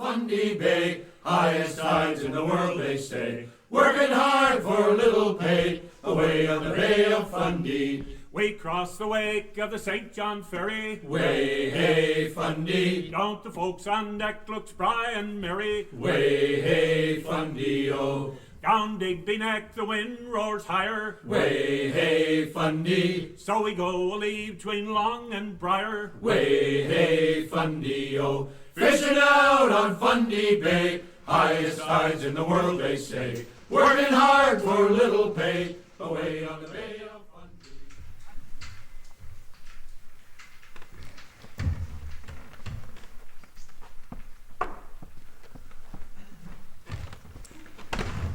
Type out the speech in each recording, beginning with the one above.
Fundy Bay, highest tides in the world they say, working hard for little pay, away on the Bay of Fundy. We cross the wake of the St. John Ferry. Way hey Fundy. Don't the folks on deck look spry and merry? Way hey Fundy oh. Down Digby Neck the wind roars higher. Way hey Fundy. So we go a leave between Long and Briar. Way hey Fundy oh. Fishing out on Fundy Bay, highest tides in the world they say, working hard for little pay, away on the Bay of Fundy.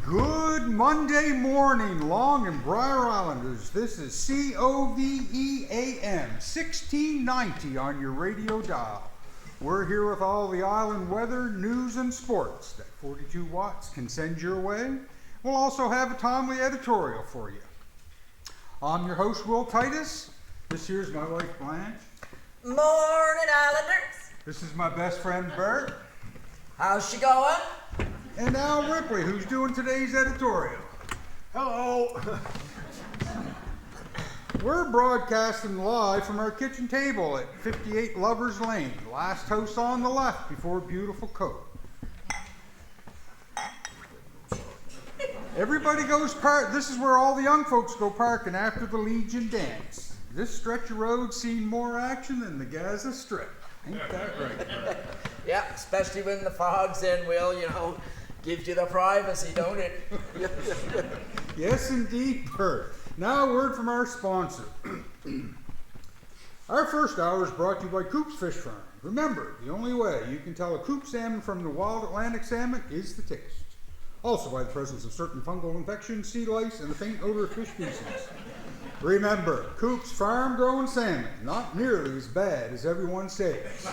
Good Monday morning, Long and Briar Islanders. This is COVEAM 1690 on your radio dial. We're here with all the island weather, news, and sports that 42 watts can send your way. We'll also have a timely editorial for you. I'm your host, Will Titus. This here's my wife, Blanche. Morning, Islanders. This is my best friend, Bert. How's she going? And Al Ripley, who's doing today's editorial. Hello. We're broadcasting live from our kitchen table at 58 Lovers Lane. Last house on the left before beautiful Cove. Everybody goes park. This is where all the young folks go parking after the Legion dance. This stretch of road seen more action than the Gaza Strip. Ain't that right? Yeah, especially when the fog's in, Will, gives you the privacy, don't it? Yes, indeed, Bert. Now a word from our sponsor. Our first hour is brought to you by Coop's Fish Farm. Remember, the only way you can tell a Coop salmon from the wild Atlantic salmon is the taste. Also by the presence of certain fungal infections, sea lice, and the faint odor of fish feces. Remember, Coop's farm-grown salmon, not nearly as bad as everyone says.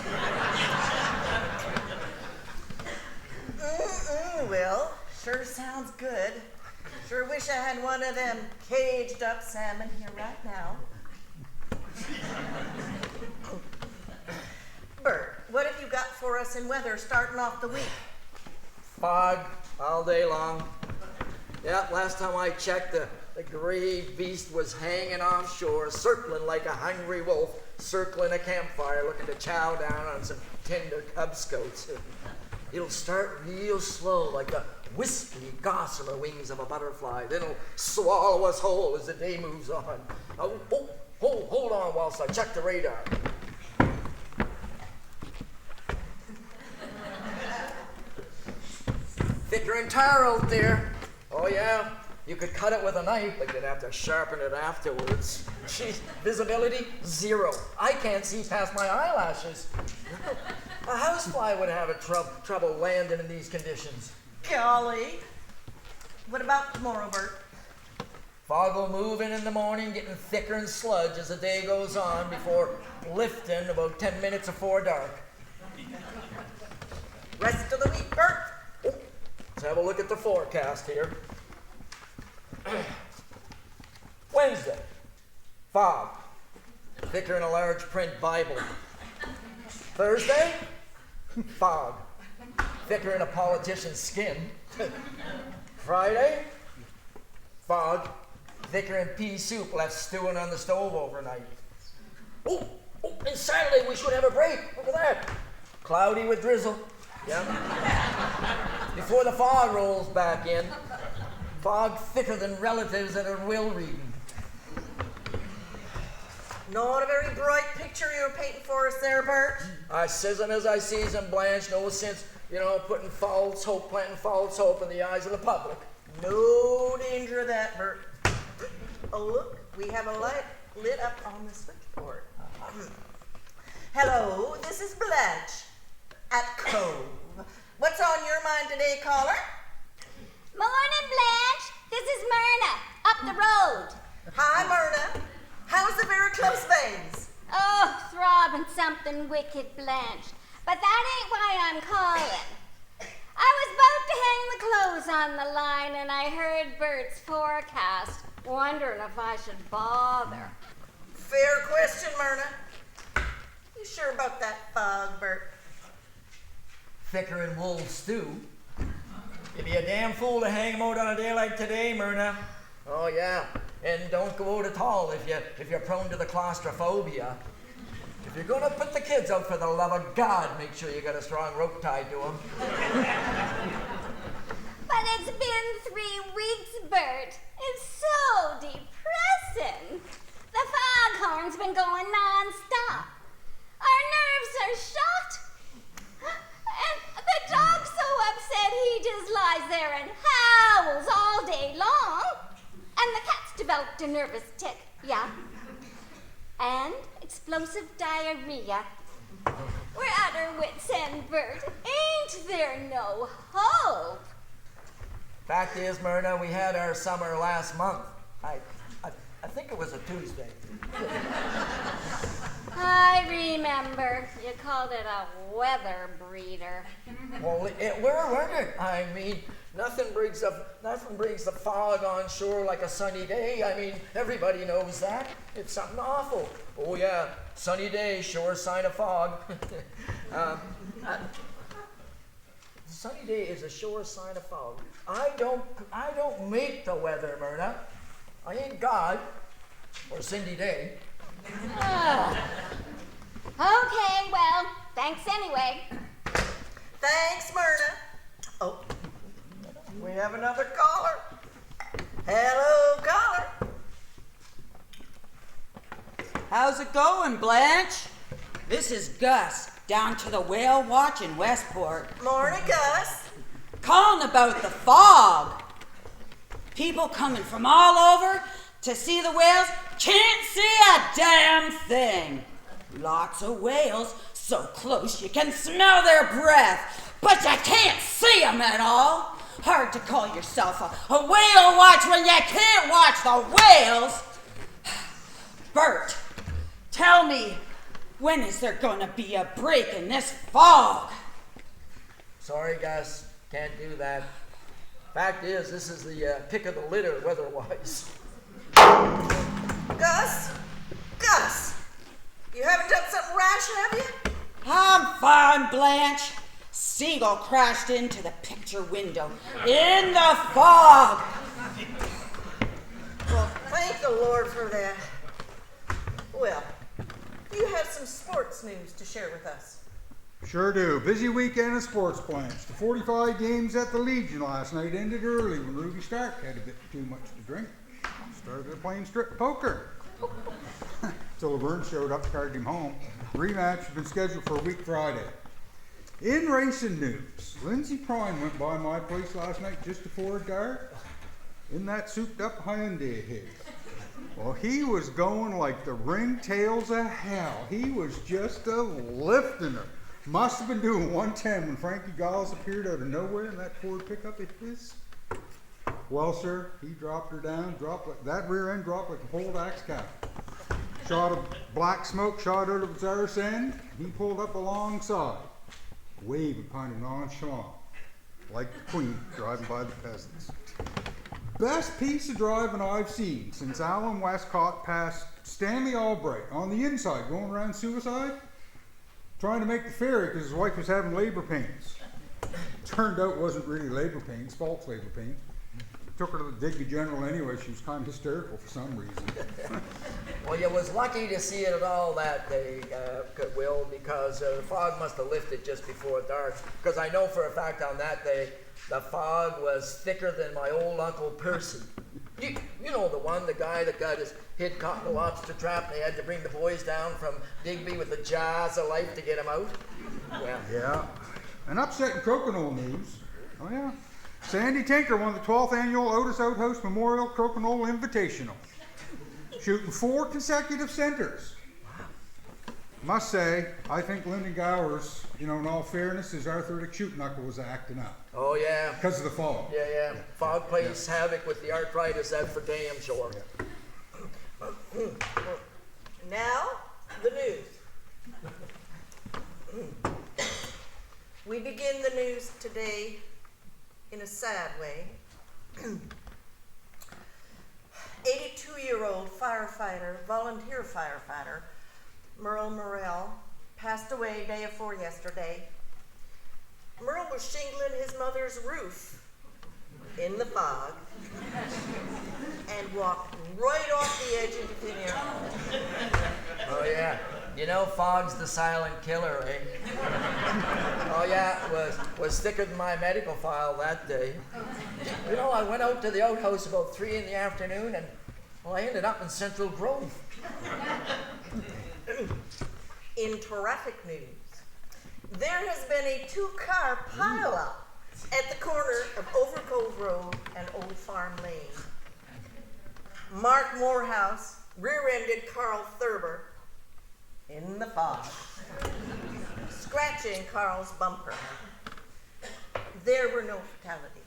Will, sure sounds good. Sure wish I had one of them caged up salmon here right now. Bert, what have you got for us in weather starting off the week? Fog all day long. Yeah, last time I checked, the gray beast was hanging offshore, circling like a hungry wolf, circling a campfire, looking to chow down on some tender Cub Scouts. It'll start real slow, like the wispy gossamer wings of a butterfly. Then it'll swallow us whole as the day moves on. Hold on whilst I check the radar. Thicker and tar out there. Oh yeah, you could cut it with a knife, but you'd have to sharpen it afterwards. Gee, visibility, 0. I can't see past my eyelashes. A housefly would have trouble landing in these conditions. Golly. What about tomorrow, Bert? Fog will move in the morning, getting thicker and sludge as the day goes on before lifting about 10 minutes before dark. Rest of the week, Bert? Let's have a look at the forecast here. Wednesday, fog, thicker than a large print Bible. Thursday, fog, thicker than a politician's skin. Friday, fog, thicker than pea soup left stewing on the stove overnight. Oh, and Saturday we should have a break. Look at that. Cloudy with drizzle. Yeah. Before the fog rolls back in, fog thicker than relatives at a will reading. Not a very bright picture you're painting for us there, Bert. I says them as I sees them, Blanche. No sense, putting planting false hope in the eyes of the public. No danger of that, Bert. Oh, look, we have a light lit up on the switchboard. Hello, this is Blanche at Cove. What's on your mind today, caller? Morning, Blanche. This is Myrna, up the road. Hi, Myrna. How's the very close veins? Oh, throbbing something wicked, Blanche. But that ain't why I'm calling. I was about to hang the clothes on the line and I heard Bert's forecast, wondering if I should bother. Fair question, Myrna. You sure about that fog, Bert? thicker than wolf stew. You'd be a damn fool to hang him out on a day like today, Myrna. Oh yeah, and don't go out at all if you're prone to the claustrophobia. If you're gonna put the kids out, for the love of God, make sure you got a strong rope tied to them. But it's been 3 weeks, Bert. It's so depressing. The foghorn's been going non-stop. Our nerves are shot. And the dog's so upset he just lies there and howls all day long. And the cat's developed a nervous tic, yeah. And explosive diarrhea. We're at our wits' end, Bert. Ain't there no hope? Fact is, Myrna, we had our summer last month. I think it was a Tuesday. I remember. You called it a weather breeder. Well, it were, weren't it? I mean, nothing brings the fog on shore like a sunny day. I mean, everybody knows that. It's something awful. Oh yeah, sunny day, sure sign of fog. Sunny day is a sure sign of fog. I don't make the weather, Myrna. I ain't God or Cindy Day. Okay, well, thanks anyway. Thanks, Myrna. Oh, we have another caller. Hello, caller. How's it going, Blanche? This is Gus, down to the whale watch in Westport. Morning, Gus. Calling about the fog. People coming from all over to see the whales can't see a damn thing. Lots of whales so close you can smell their breath, but you can't see them at all. Hard to call yourself a whale watch when you can't watch the whales. Bert, tell me, when is there gonna be a break in this fog? Sorry, Gus, can't do that. Fact is, this is the pick of the litter weather-wise. Gus, you haven't done something rash, have you? I'm fine, Blanche. Seagull crashed into the picture window in the fog. Well, thank the Lord for that. Well, you have some sports news to share with us. Sure do. Busy weekend of sports plans. The 45 games at the Legion last night ended early when Ruby Stark had a bit too much to drink. Started playing strip poker. Till Laverne showed up, carried him home. Rematch has been scheduled for a week Friday. In racing news, Lindsey Prime went by my place last night just before dark in that souped up Hyundai of his. Well, he was going like the ringtails of hell. He was just a lifting her. Must have been doing 110 when Frankie Galls appeared out of nowhere in that Ford pickup of his. Well, sir, he dropped her down, that rear end dropped like a pulled axe cap. Shot of black smoke shot out of its arse end. He pulled up alongside, waving kind of nonchalant, like the Queen driving by the peasants. Best piece of driving I've seen since Alan Westcott passed Stanley Albright on the inside, going around Suicide, trying to make the ferry because his wife was having labor pains. Turned out it wasn't really labor pains, false labor pains. Took her to the Digby General anyway. She was kind of hysterical for some reason. Well, you was lucky to see it at all that day, Will, because the fog must have lifted just before dark. Because I know for a fact on that day, the fog was thicker than my old Uncle Percy. You know the guy that got his head caught in a lobster trap and they had to bring the boys down from Digby with the jaws of life to get him out? Well, Yeah. An upsetting crokinole news. Oh, yeah. Sandy Tinker won the 12th annual Otis Outhouse Memorial Crokinole Invitational, shooting 4 consecutive centers. Must say, I think Lyndon Gowers, in all fairness, his arthritic shoot knuckle was acting up. oh yeah. Because of the fall. Yeah. Fog plays havoc with the arthritis, that's for damn sure. Now, the news. We begin the news today in a sad way. 82-year-old volunteer firefighter, Merle Morrell, passed away day before yesterday. Merle was shingling his mother's roof in the fog and walked right off the edge into thin air. Oh, yeah. You know, fog's the silent killer, eh? Oh, yeah, it was thicker than my medical file that day. You know, I went out to the outhouse about 3 in the afternoon, and, well, I ended up in Central Grove. In traffic news, there has been a 2-car pileup at the corner of Over Cove Road and Old Farm Lane. Mark Morehouse rear-ended Carl Thurber in the fog, scratching Carl's bumper. There were no fatalities.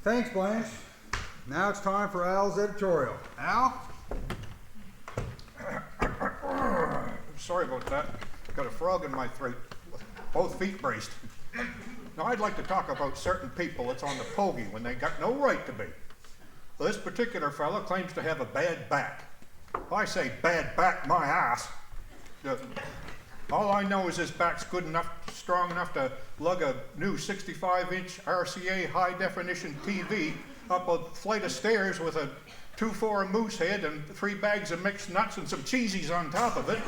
Thanks, Blanche. Now it's time for Al's editorial. Al? Sorry about that. Got a frog in my throat. Both feet braced. Now, I'd like to talk about certain people that's on the pogey when they got no right to be. This particular fellow claims to have a bad back. I say bad back my ass. All I know is his back's good enough, strong enough to lug a new 65-inch RCA high-definition TV up a flight of stairs with a 2-4 moose head and 3 bags of mixed nuts and some cheesies on top of it.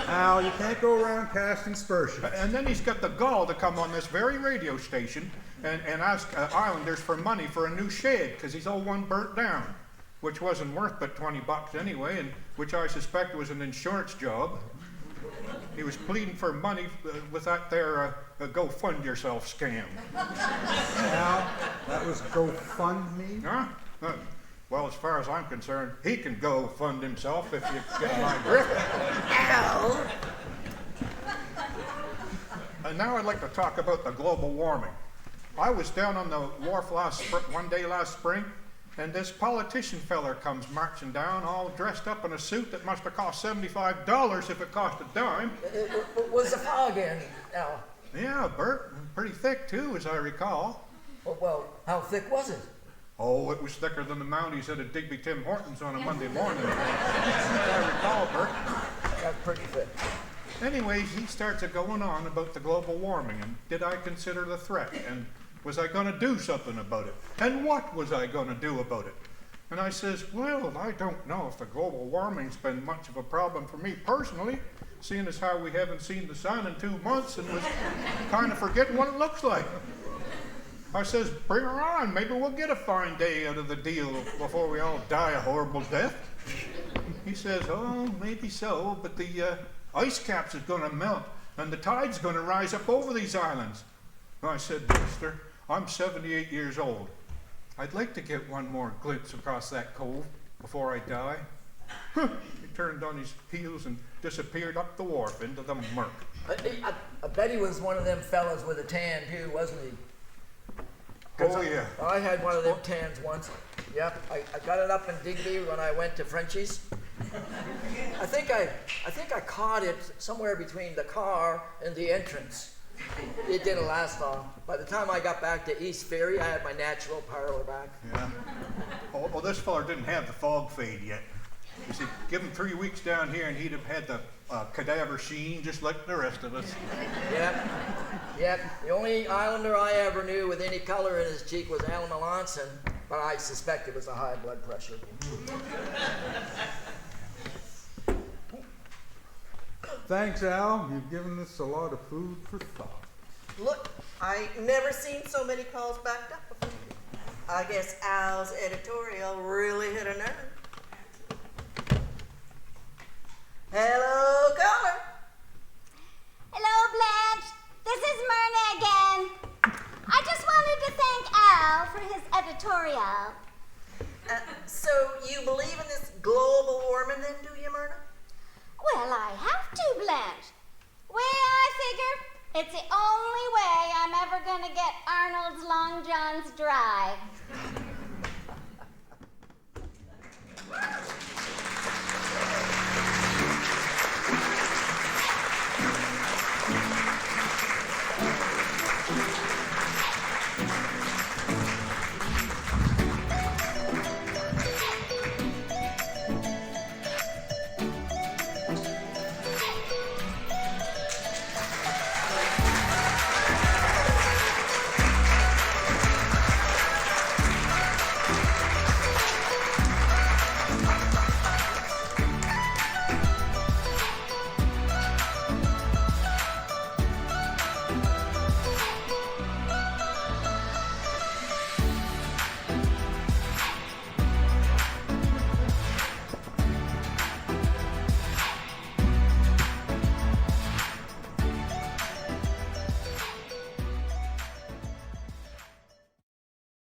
Al, you can't go around casting aspersions. And then he's got the gall to come on this very radio station and ask Islanders for money for a new shed because he's all one burnt down, which wasn't worth but $20 anyway, and which I suspect was an insurance job. He was pleading for money with that there go fund yourself scam. Al, that was go fund me? Huh? Well, as far as I'm concerned, he can go fund himself if you get my drift. Al! And now I'd like to talk about the global warming. I was down on the wharf one day last spring, and this politician feller comes marching down all dressed up in a suit that must have cost $75 if it cost a dime. Was the fog in, Al? Yeah, Bert, pretty thick too, as I recall. Well, how thick was it? Oh, it was thicker than the Mounties at a Digby Tim Hortons on a Monday morning. As I recall, Bert. That's pretty thick. Anyways, he starts going on about the global warming, and did I consider the threat, and was I going to do something about it, and what was I going to do about it? And I says, well, I don't know if the global warming's been much of a problem for me personally, seeing as how we haven't seen the sun in 2 months and was kind of forgetting what it looks like. I says, bring her on. Maybe we'll get a fine day out of the deal before we all die a horrible death. He says, oh, maybe so, but the ice caps is going to melt and the tide's going to rise up over these islands. I said, mister, I'm 78 years old. I'd like to get one more glimpse across that cove before I die. He turned on his heels and disappeared up the wharf into the murk. I bet he was one of them fellas with a tan, too, wasn't he? Oh, yeah. I had one of them tans once. Yep, I got it up in Digby when I went to Frenchie's. I think I caught it somewhere between the car and the entrance. It didn't last long. By the time I got back to East Ferry, I had my natural parlor back. Yeah. Well, this feller didn't have the fog fade yet. You see, give him 3 weeks down here and he'd have had the cadaver sheen just like the rest of us. Yep. The only Islander I ever knew with any color in his cheek was Alan Melanson, but I suspect it was a high blood pressure. Thanks, Al. You've given us a lot of food for thought. Look, I never seen so many calls backed up before. I guess Al's editorial really hit a nerve. Hello, caller. Hello, Blanche. This is Myrna again. I just wanted to thank Al for his editorial. So you believe